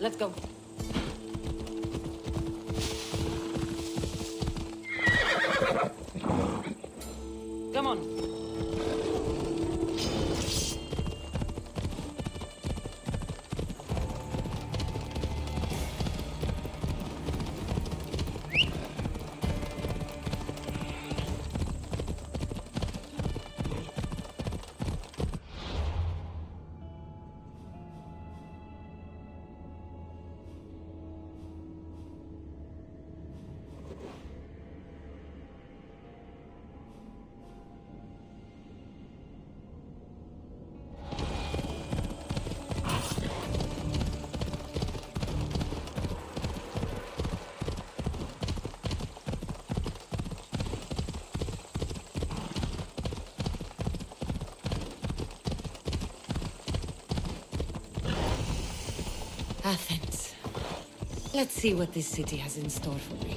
Let's go. Come on. Athens. Let's see what this city has in store for me.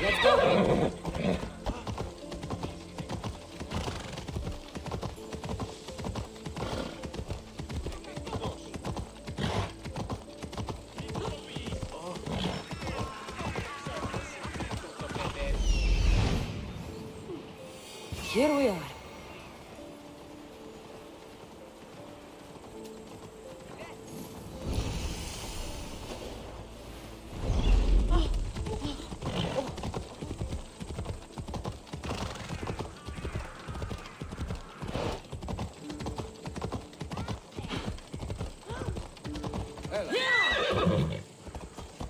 Let's go. Here we are.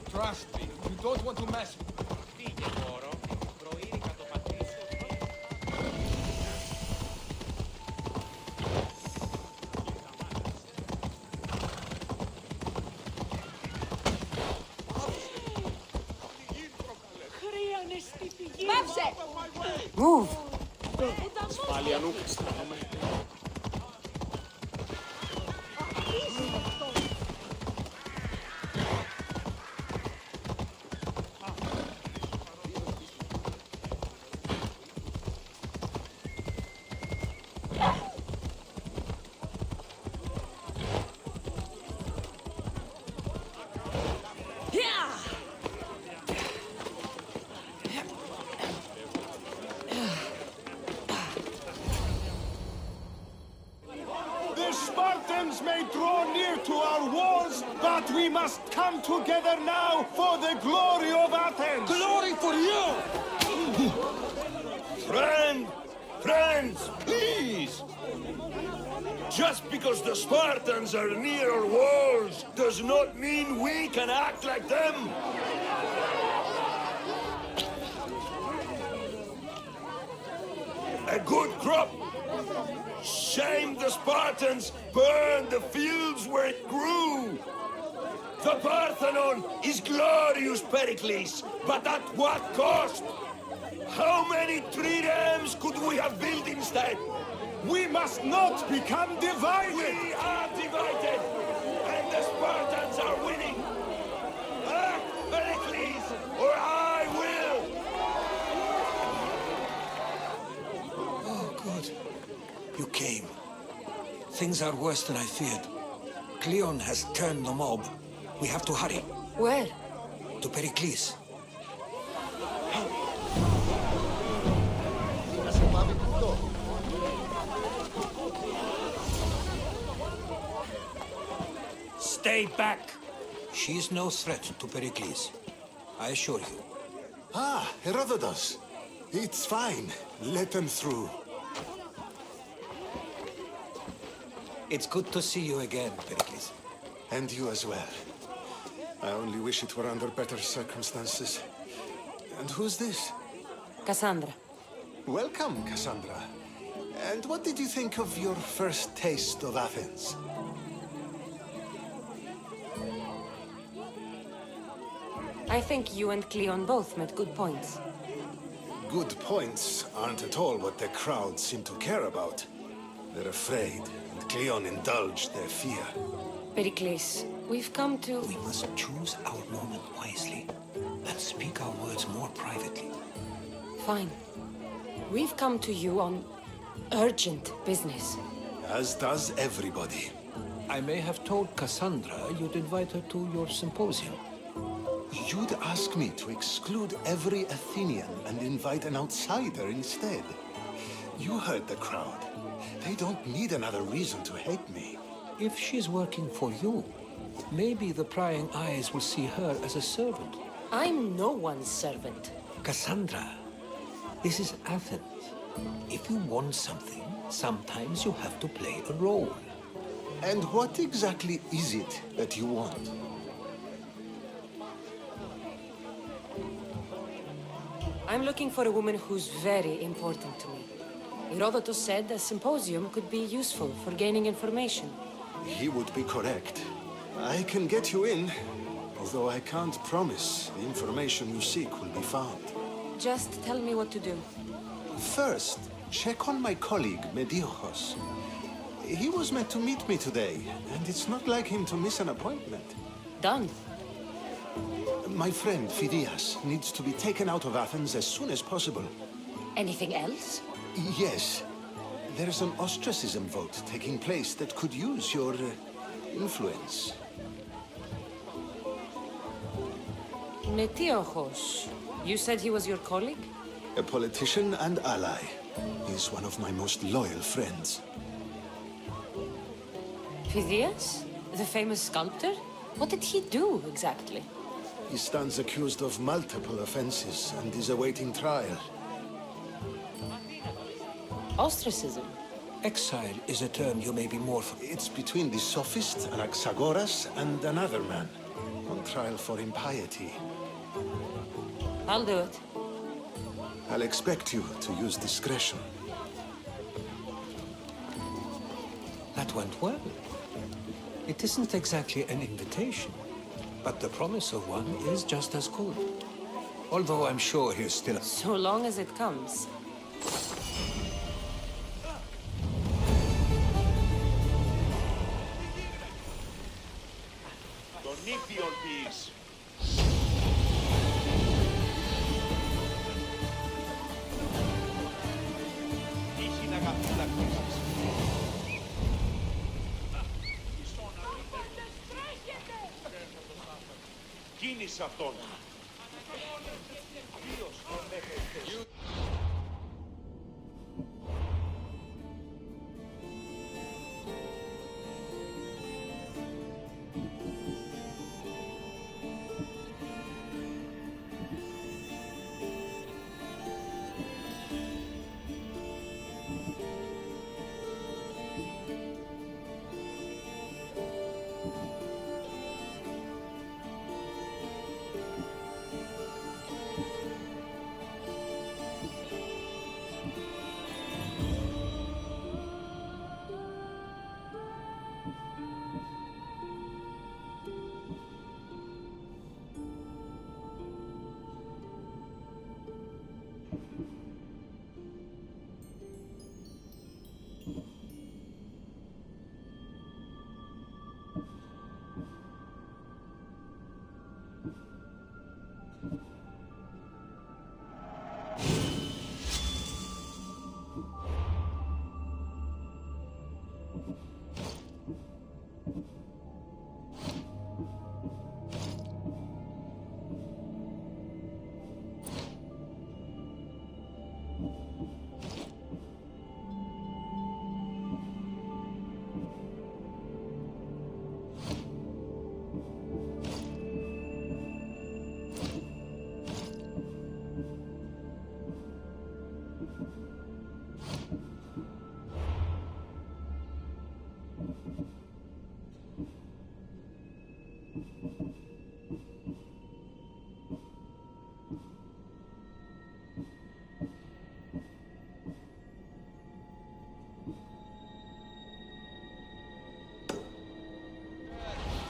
Trust me, you don't want to mess with Move! Spartans may draw near to our walls, but we must come together now for the glory of Athens! glory for you! Friends, please! Just because the Spartans are near our walls does not mean we can act like them! A good crop! Shame the Spartans burned the fields where it grew! The Parthenon is glorious, Pericles, but at what cost? How many triremes could we have built instead? We must not become divided! We are divided! And the Spartans are winning! Act, Pericles, or I will! Oh, good. You came. Things are worse than I feared. Cleon has turned the mob. We have to hurry. Where? To Pericles. Stay back! She is no threat to Pericles. I assure you. Ah, Herodotus. It's fine. Let them through. It's good to see you again, Pericles. And you as well. I only wish it were under better circumstances. And who's this? Kassandra. Welcome, Kassandra. And what did you think of your first taste of Athens? I think you and Cleon both made good points. Good points aren't at all what the crowd seem to care about. They're afraid. and Cleon indulged their fear. Pericles, we've come to... We must choose our moment wisely and speak our words more privately. Fine. We've come to you on urgent business. As does everybody. I may have told Kassandra you'd invite her to your symposium. You'd ask me to exclude every Athenian and invite an outsider instead. You heard the crowd. They don't need another reason to hate me. If she's working for you, maybe the prying eyes will see her as a servant. I'm no one's servant. Kassandra, this is Athens. If you want something, sometimes you have to play a role. And what exactly is it that you want? I'm looking for a woman who's very important to me. Herodotus said a symposium could be useful for gaining information. He would be correct. I can get you in, although I can't promise the information you seek will be found. Just tell me what to do. First, check on my colleague, Misthios. He was meant to meet me today, and it's not like him to miss an appointment. Done. My friend, Phidias, needs to be taken out of Athens as soon as possible. Anything else? Yes. There's an ostracism vote taking place that could use your influence. Misthios. You said he was your colleague? A politician and ally. He's one of my most loyal friends. Phidias? The famous sculptor? What did he do, exactly? He stands accused of multiple offenses and is awaiting trial. Ostracism? Exile is a term you may be more familiar. It's between the sophist Anaxagoras and another man, on trial for impiety. I'll do it. I'll expect you to use discretion. That went well. It isn't exactly an invitation, but the promise of one is just as good. Although I'm sure he's still... So long as it comes. Κίνησε αυτόν.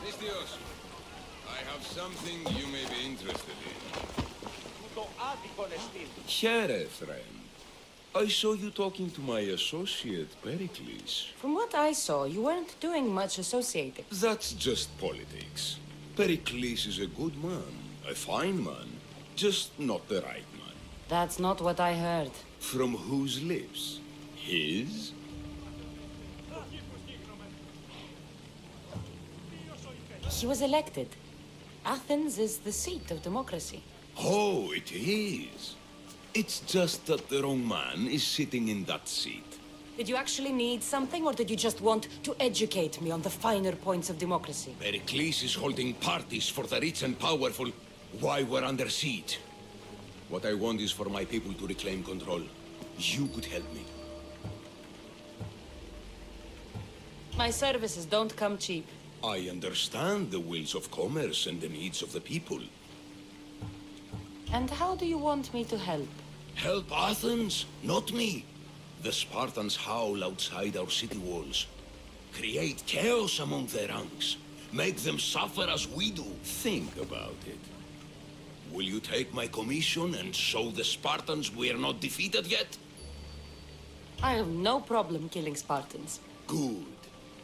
Misthios, I have something you may be interested in. Το άδικον εστίν. Χαίρε, friend. I saw you talking to my associate, Pericles. From what I saw, you weren't doing much associating. That's just politics. Pericles is a good man, a fine man, just not the right man. That's not what I heard. From whose lips? His? He was elected. Athens is the seat of democracy. Oh, it is. It's just that the wrong man is sitting in that seat. Did you actually need something, or did you just want to educate me on the finer points of democracy? Pericles is holding parties for the rich and powerful while we're under siege. What I want is for my people to reclaim control. You could help me. My services don't come cheap. I understand the wills of commerce and the needs of the people. And how do you want me to help? Help Athens, not me. The Spartans howl outside our city walls. Create chaos among their ranks. Make them suffer as we do. Think about it. Will you take my commission and show the Spartans we are not defeated yet? I have no problem killing Spartans. Good.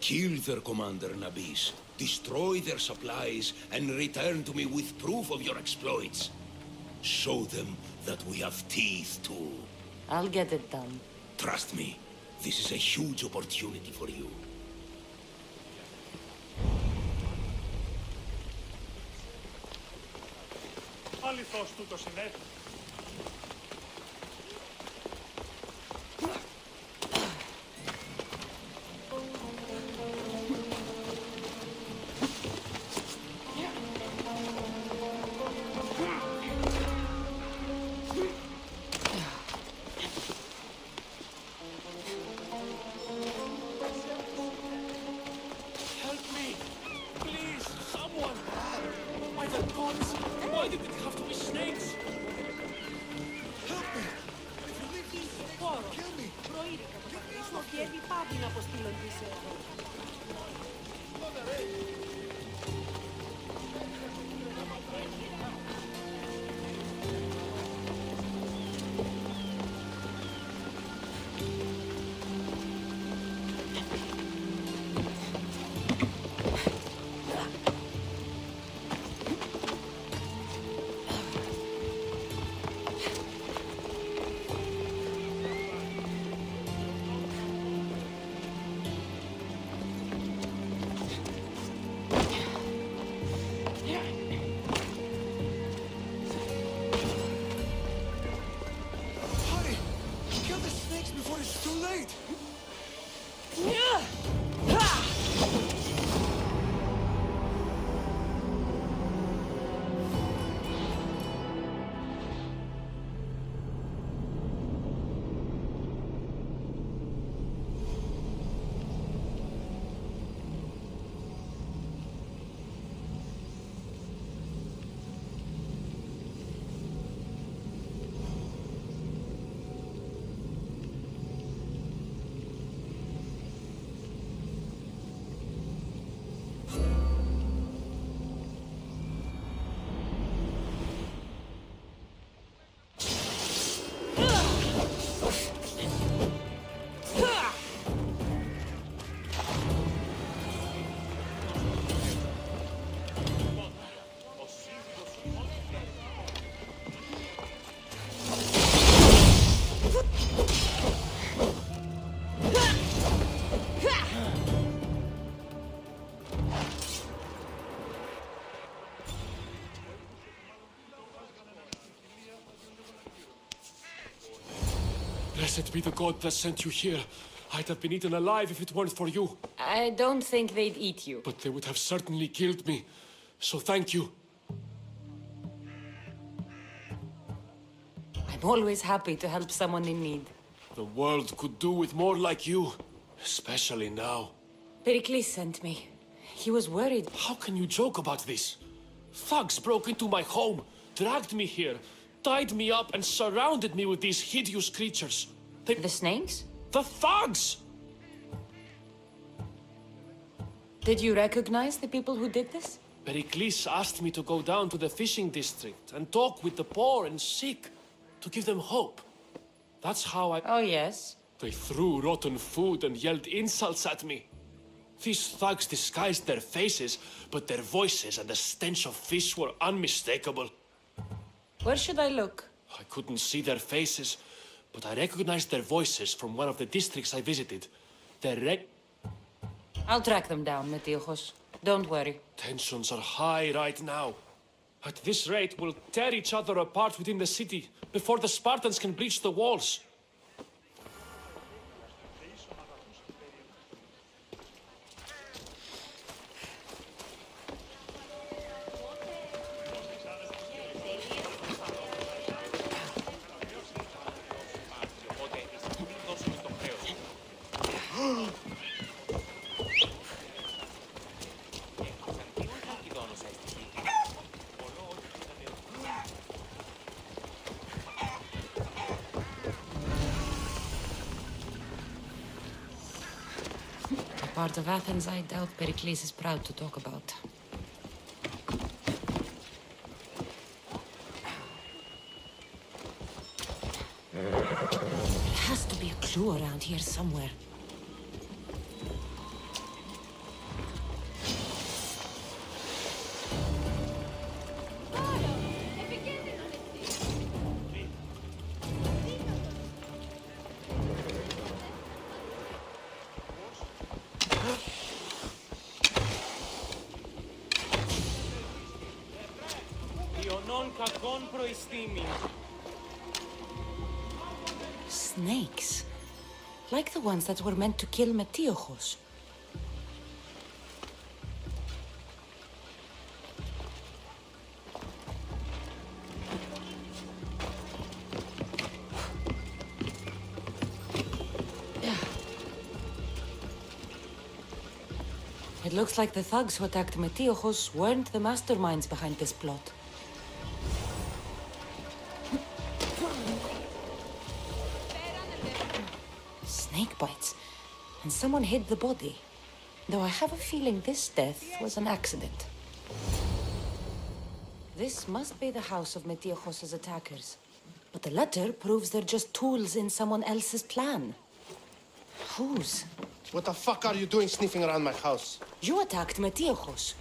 Kill their commander Nabis, destroy their supplies, and return to me with proof of your exploits. Show them that we have teeth too. I'll get it done. Trust me, this is a huge opportunity for you. Αληθώς τούτο συνέβη. Blessed be the god that sent you here. I'd have been eaten alive if it weren't for you. I don't think they'd eat you. But they would have certainly killed me. So thank you. I'm always happy to help someone in need. The world could do with more like you. Especially now. Pericles sent me. He was worried. How can you joke about this? Thugs broke into my home, dragged me here, tied me up and surrounded me with these hideous creatures. The snakes? The thugs! Did you recognize the people who did this? Pericles asked me to go down to the fishing district and talk with the poor and sick, to give them hope. That's how I... Oh, yes? They threw rotten food and yelled insults at me. These thugs disguised their faces, but their voices and the stench of fish were unmistakable. Where should I look? I couldn't see their faces, but I recognized their voices from one of the districts I visited. I'll track them down, Misthios. Don't worry. Tensions are high right now. At this rate, we'll tear each other apart within the city before the Spartans can breach the walls. Part of Athens I doubt Pericles is proud to talk about. There has to be a clue around here somewhere. Snakes. Like the ones that were meant to kill Misthios. It looks like the thugs who attacked Misthios weren't the masterminds behind this plot. Snake bites. And someone hid the body. Though I have a feeling this death was an accident. This must be the house of Misthios' attackers. But the letter proves they're just tools in someone else's plan. Whose? What the fuck are you doing sniffing around my house? You attacked Misthios.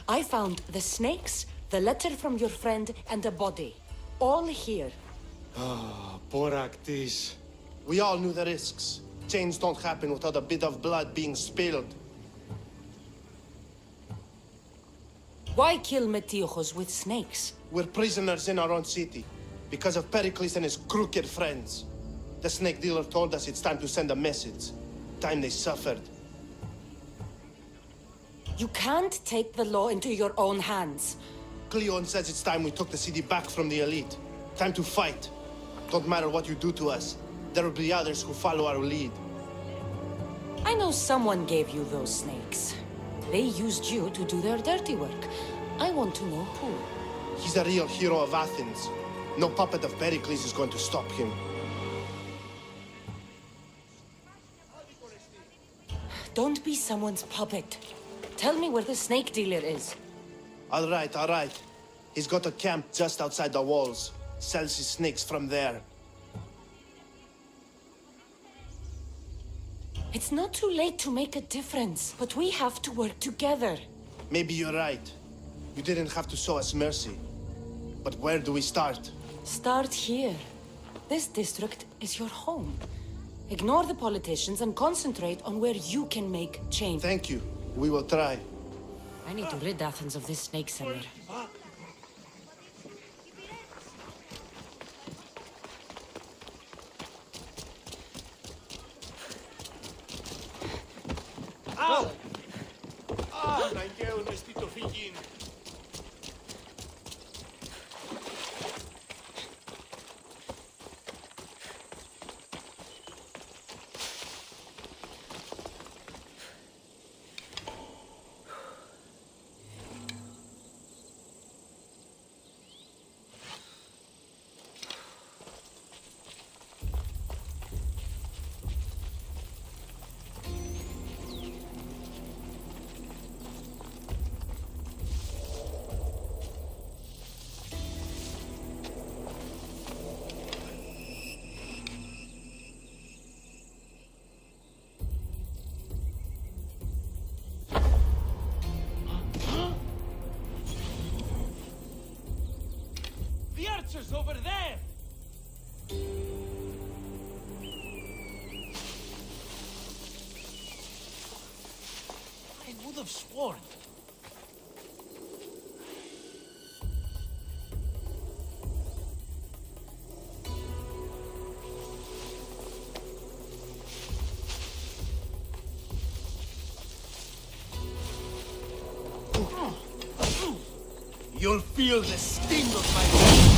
I found the snakes, the letter from your friend, and a body. All here. Boraktis. We all knew the risks. Change don't happen without a bit of blood being spilled. Why kill Misthios with snakes? We're prisoners in our own city. Because of Pericles and his crooked friends. The snake dealer told us it's time to send a message. Time they suffered. You can't take the law into your own hands. Cleon says it's time we took the city back from the elite. Time to fight. Don't matter what you do to us. There will be others who follow our lead. I know someone gave you those snakes. They used you to do their dirty work. I want to know who. He's a real hero of Athens. No puppet of Pericles is going to stop him. Don't be someone's puppet. Tell me where the snake dealer is. All right. He's got a camp just outside the walls. Sells his snakes from there. It's not too late to make a difference, but we have to work together. Maybe you're right. You didn't have to show us mercy. But where do we start? Start here. This district is your home. Ignore the politicians and concentrate on where you can make change. Thank you. We will try. I need to rid Athens of this snake seller. archers over there! I would have sworn. You'll feel the sting of my